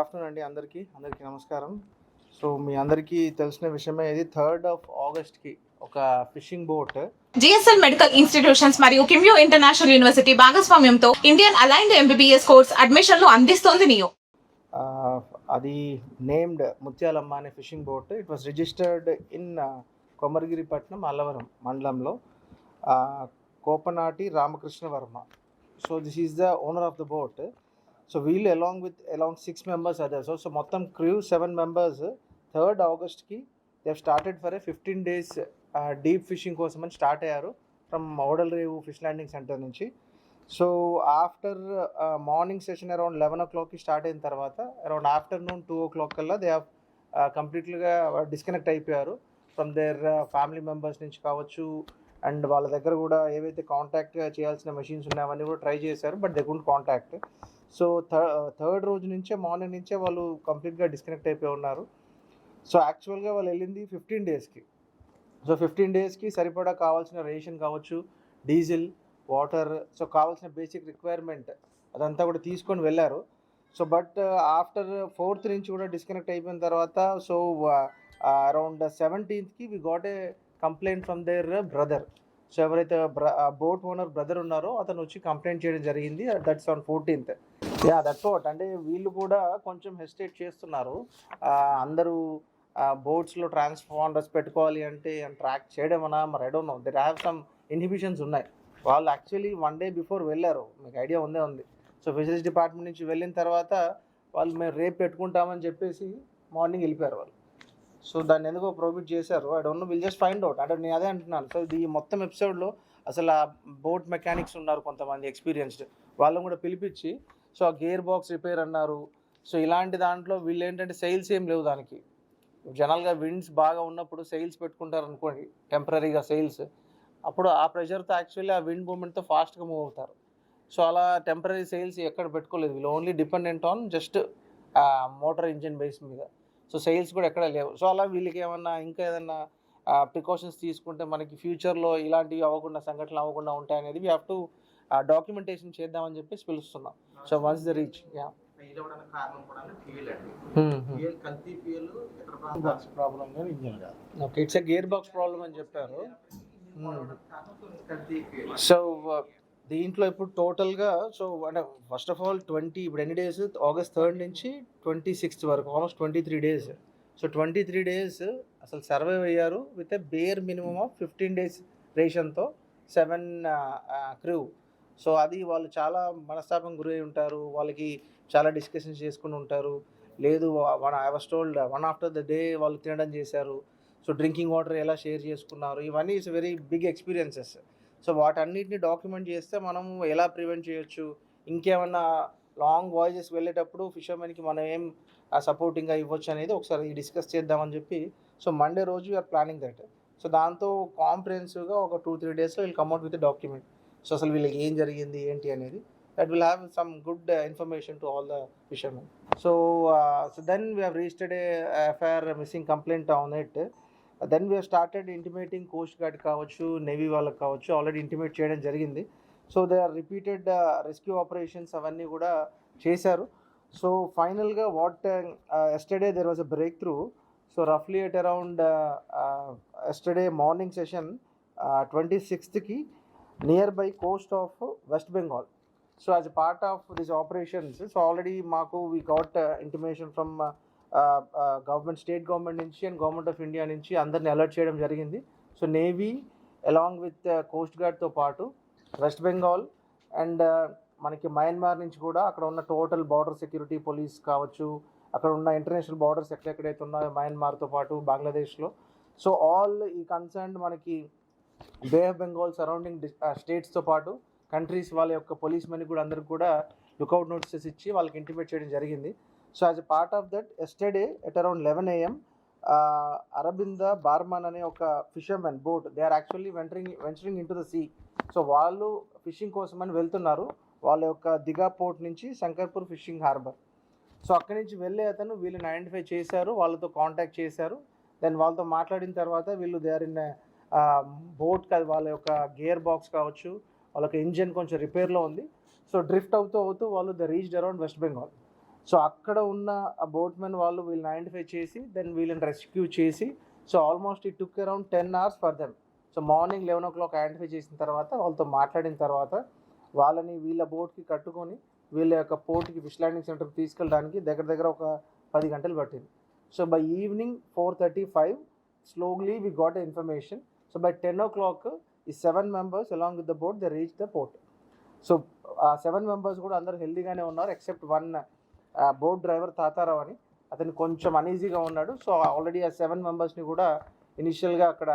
Afternoon అండి అందరికీ నమస్కారం. సో మీ అందరికీ తెలిసిన విషయమే, ఇది 3rd of Augustకి ఒక fishing boat GSL medical institutions మరియు కిమ్యూ ఇంటర్నేషనల్ యూనివర్సిటీ భాగస్వామ్యంతో ఇండియన్ అలైన్డ్ ఎంబీబీఎస్ కోర్స్ అడ్మిషన్లు అందిస్తోంది నియో. అది నేమ్డ్ ముత్యాలమ్మ అనే fishing boat. It was registered in Komaragiripatnam Allavaram మండలంలో, Kopanati Ramakrishna Varma. So this is the owner of the boat. So వీళ్ళు along 6 members others. సో మొత్తం క్రూ 7 members 3rd Augustకి they started for 15 days deep fishing కోసం అని స్టార్ట్ అయ్యారు from Odalarevu fish landing centre నుంచి. So after morning session around 11 o'clockకి start అయిన తర్వాత అరౌండ్ ఆఫ్టర్నూన్ 2 o'clock కల్లా దే హ్యావ్ కంప్లీట్గా డిస్కనెక్ట్ అయిపోయారు ఫ్రమ్ దేర్ ఫ్యామిలీ మెంబర్స్ నుంచి కావచ్చు. అండ్ వాళ్ళ దగ్గర కూడా ఏవైతే కాంటాక్ట్ చేయాల్సిన మెషిన్స్ ఉన్నాయో అవన్నీ కూడా ట్రై చేశారు, but they couldn't contact. So third రోజు నుంచే మార్నింగ్ నుంచే వాళ్ళు కంప్లీట్గా డిస్కనెక్ట్ అయిపోయి ఉన్నారు. సో యాక్చువల్గా వాళ్ళు వెళ్ళింది 15 daysకి. సో 15 daysకి సరిపడా కావాల్సిన రేషన్ కావచ్చు, డీజిల్, వాటర్, సో కావాల్సిన బేసిక్ రిక్వైర్మెంట్ అదంతా కూడా తీసుకొని వెళ్ళారు. సో బట్ ఆఫ్టర్ 4th నుంచి కూడా డిస్కనెక్ట్ అయిపోయిన తర్వాత, so around 17th we got a complaint from their brother. So ఎవరైతే బోట్ ఓనర్ బ్రదర్ ఉన్నారో అతను వచ్చి కంప్లైంట్ చేయడం జరిగింది. That's on 14th. That's what. అంటే వీళ్ళు కూడా కొంచెం హెసిటేట్ చేస్తున్నారు. అందరూ బోట్స్లో ట్రాన్స్పాండర్స్ పెట్టుకోవాలి అంటే ట్రాక్ చేయడం అన్నా, మరి I don't know, there have some inhibitions ఉన్నాయి. వాళ్ళు యాక్చువల్లీ 1 day బిఫోర్ వెళ్ళారు, మీకు ఐడియా ఉంది. సో ఫిషరీస్ డిపార్ట్మెంట్ నుంచి వెళ్ళిన తర్వాత వాళ్ళు మేము రేపు పెట్టుకుంటామని చెప్పేసి మార్నింగ్ వెళ్ళిపోయారు వాళ్ళు. సో దాన్ని ఎందుకో ప్రొహిబిట్ చేశారు. I don't know, will just find out. అంటే నేను అదే అంటున్నాను. సో ఈ మొత్తం ఎపిసోడ్లో అసలు ఆ బోట్ మెకానిక్స్ ఉన్నారు కొంతమంది ఎక్స్పీరియన్స్డ్, వాళ్ళని కూడా పిలిపించి, సో ఆ గేర్ బాక్స్ రిపేర్ అన్నారు. సో ఇలాంటి దాంట్లో వీళ్ళు ఏంటంటే సెయిల్స్ ఏం లేవు దానికి. జనరల్గా విండ్స్ బాగా ఉన్నప్పుడు సెయిల్స్ పెట్టుకుంటారు అనుకోండి, టెంపరీగా సెయిల్స్. అప్పుడు ఆ ప్రెషర్తో యాక్చువల్లీ ఆ విండ్ మూమెంట్తో ఫాస్ట్గా మూవ్ అవుతారు. సో అలా టెంపరీ సెయిల్స్ ఎక్కడ పెట్టుకోలేదు వీళ్ళు, only dependent on just motor engine base మీద. సో సెయిల్స్ కూడా ఎక్కడ లేవు. సో అలా వీళ్ళకి ఏమన్నా ఇంకా ఏదన్నా ప్రికాషన్స్ తీసుకుంటే మనకి ఫ్యూచర్లో ఇలాంటివి అవ్వకుండా, సంఘటనలు అవ్వకుండా ఉంటాయనేది వీ హ్యావ్ టు డాక్యుమెంటేషన్ చేద్దామని చెప్పేసి పిలుస్తున్నాం. So once the reach problem కానీ ఇంజన్ కాదు. Okay, it's a gear box problem అని చెప్పారు. సో దీంట్లో ఇప్పుడు టోటల్గా, సో అంటే ఫస్ట్ ఆఫ్ ఆల్ ఇప్పుడు ఎన్ని డేస్, August 3rd నుంచి 26th వరకు, ఆల్మోస్ట్ 23 days. సో 23 days అసలు సర్వైవ్ అయ్యారు with a bare minimum of 15 days రేషన్తో 7 crew. So అది వాళ్ళు చాలా మనస్తాపం గురై ఉంటారు, వాళ్ళకి చాలా డిస్కషన్స్ చేసుకుని ఉంటారు. లేదు I was told 1 after the day వాళ్ళు తినడం చేశారు. సో డ్రింకింగ్ వాటర్ ఎలా షేర్ చేసుకున్నారు, ఇవన్నీ it's very big experiences. So వాటన్నిటిని డాక్యుమెంట్ చేస్తే మనము ఎలా ప్రివెంట్ చేయొచ్చు, ఇంకేమన్నా లాంగ్ వాయేజెస్ వెళ్ళేటప్పుడు ఫిషర్మెన్కి మనం ఏం సపోర్టింగ్గా ఇవ్వచ్చు అనేది ఒకసారి డిస్కస్ చేద్దామని చెప్పి, సో మండే రోజు వీఆర్ ప్లానింగ్ దట్. సో దాంతో కాంప్రిహెన్సివ్గా ఒక 2-3 daysలో వీళ్ళు కమ్అట్ విత్ డాక్యుమెంట్. సో అసలు వీళ్ళకి ఏం జరిగింది ఏంటి అనేది, that will have some good information to all the fishermen. So then we have registered a FIR missing complaint on it. Then we have started intimating coast guard కావచ్చు, navy వాళ్ళకి కావచ్చు, already intimate చేయడం జరిగింది. So they are repeated rescue operations అవన్నీ కూడా చేశారు. So ఫైనల్గా yesterday there was a breakthrough. So రఫ్లీ at around yesterday morning session 26th near by coast of west Bengal. So as a part of this operations, so already మాకు we got intimation from government, state government నుంచి and government of India నుంచి అందరిని alert చేయడం జరిగింది. So navy along with coast గార్డ్తో పాటు West Bengal and మనకి Myanmar నుంచి కూడా అక్కడ ఉన్న టోటల్ బార్డర్ సెక్యూరిటీ పోలీస్ కావచ్చు, అక్కడ ఉన్న ఇంటర్నేషనల్ బార్డర్స్ ఎక్కడెక్కడైతే ఉన్నాయో మయన్మార్తో పాటు బంగ్లాదేశ్లో, సో ఆల్ ఈ కన్సర్న్డ్ మనకి బే ఆఫ్ బెంగాల్ సరౌండింగ్ స్టేట్స్తో పాటు కంట్రీస్ వాళ్ళ యొక్క పోలీస్ మెన్ కూడా అందరికి కూడా లుకౌట్ నోటీసెస్ ఇచ్చి వాళ్ళకి ఇంటిమేట్ చేయడం జరిగింది. So as a part of that yesterday at around 11 AM Arabinda Barman అనే ఒక fishermen boat, they are actually venturing in to the sea. సో వాళ్ళు ఫిషింగ్ కోసం అని వెళ్తున్నారు వాళ్ళ యొక్క దిగా పోర్ట్ నుంచి శంకర్పూర్ ఫిషింగ్ హార్బర్. సో అక్కడి నుంచి వెళ్ళే అతను వీళ్ళని ఐడెంటిఫై చేశారు, వాళ్ళతో కాంటాక్ట్ చేశారు. దెన్ వాళ్ళతో మాట్లాడిన తర్వాత వీళ్ళు దే ఆర్ ఇన్ బోట్, వాళ్ళ యొక్క గేర్ బాక్స్ కావచ్చు, వాళ్ళ యొక్క ఇంజన్ కొంచెం రిపేర్లో ఉంది. సో డ్రిఫ్ట్ అవుతూ వాళ్ళు the reached around west Bengal. So అక్కడ ఉన్న ఆ బోట్మెన్ వాళ్ళు వీళ్ళని ఐడెంటిఫై చేసి దెన్ వీళ్ళని రెస్క్యూ చేసి so almost it took around 10 hours for them. So morning 11 o'clock identify చేసిన తర్వాత వాళ్ళతో మాట్లాడిన తర్వాత వాళ్ళని వీళ్ళ బోట్కి కట్టుకొని వీళ్ళ యొక్క పోర్ట్కి ఫిష్ ల్యాండింగ్ సెంటర్కి తీసుకెళ్ళడానికి దగ్గర దగ్గర ఒక 10 గంటలు పట్టింది. So by evening 4:35 slowly we got the information. So by 10 o'clock ఈ 7 members along with the boat they reached the port. So ఆ 7 members కూడా అందరూ హెల్దీగానే ఉన్నారు except one boat driver Tatarao అని, అతను కొంచెం అనీజీగా ఉన్నాడు. సో ఆల్రెడీ ఆ 7 members కూడా ఇనిషియల్గా అక్కడ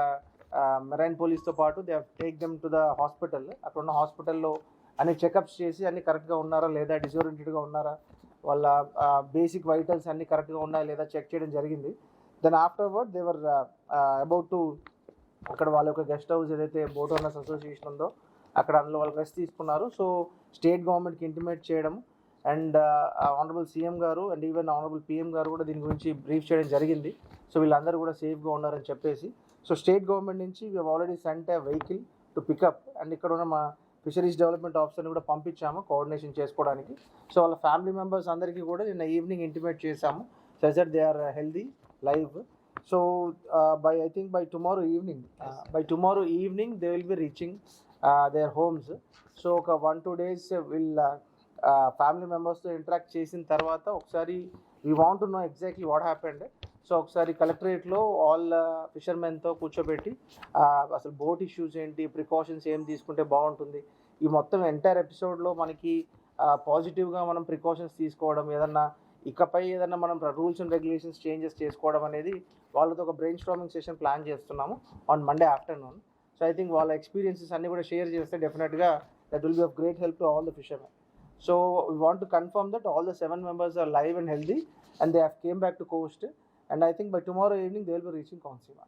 మెరైన్ పోలీస్తో పాటు they take them to the hospital. అక్కడ ఉన్న హాస్పిటల్లో అన్ని చెకప్స్ చేసి అన్ని కరెక్ట్గా ఉన్నారా లేదా, డిజోరియంటెడ్గా ఉన్నారా, వాళ్ళ బేసిక్ వైటల్స్ అన్నీ కరెక్ట్గా ఉన్నాయా లేదా చెక్ చేయడం జరిగింది. Then afterward they were about to అక్కడ వాళ్ళ యొక్క గెస్ట్ హౌస్ ఏదైతే బోట్ ఓనర్స్ అసోసియేషన్ ఉందో అక్కడ అందులో వాళ్ళు రెస్ట్ తీసుకున్నారు. సో స్టేట్ గవర్నమెంట్కి ఇంటిమేట్ చేయడం అండ్ ఆనరబుల్ సీఎం గారు అండ్ ఈవెన్ ఆనరబుల్ పిఎం గారు కూడా దీని గురించి బ్రీఫ్ చేయడం జరిగింది. సో వీళ్ళందరూ కూడా సేఫ్గా ఉన్నారని చెప్పేసి సో స్టేట్ గవర్నమెంట్ నుంచి we already sent a vehicle to pick up and ఇక్కడ ఉన్న మా ఫిషరీస్ డెవలప్మెంట్ ఆఫీసర్ని కూడా పంపించాము కోఆర్డినేషన్ చేసుకోవడానికి. సో వాళ్ళ ఫ్యామిలీ మెంబర్స్ అందరికీ కూడా నిన్న ఈవినింగ్ ఇంటిమేట్ చేశాము so that they are healthy live. So by I think by tomorrow evening they will be reaching their homes. So ఒక 1-2 days వీళ్ళ ఫ్యామిలీ మెంబర్స్తో ఇంటరాక్ట్ చేసిన తర్వాత ఒకసారి we want to know exactly what happened. So ఒకసారి కలెక్టరేట్లో all ఫిషర్మెన్తో కూర్చోబెట్టి అసలు బోట్ ఇష్యూస్ ఏంటి, ప్రికాషన్స్ ఏం తీసుకుంటే బాగుంటుంది, ఈ మొత్తం ఎంటైర్ ఎపిసోడ్లో మనకి పాజిటివ్గా మనం ప్రికాషన్స్ తీసుకోవడం, ఏదన్నా ఇకపై ఏదన్నా మనం రూల్స్ అండ్ రెగ్యులేషన్స్ చేంజెస్ చేసుకోవడం అనేది వాళ్ళతో ఒక బ్రెయిన్ స్టార్మింగ్ సెషన్ ప్లాన్ చేస్తున్నాము on Monday afternoon. So I think వాళ్ళ ఎక్స్పీరియన్సెస్ అన్నీ కూడా షేర్ చేస్తే డెఫినెట్గా that will be of great help to all the fishermen. So we want to confirm that all the 7 members are live and healthy and they have came back to coast, and I think by tomorrow evening they will be reaching Consima.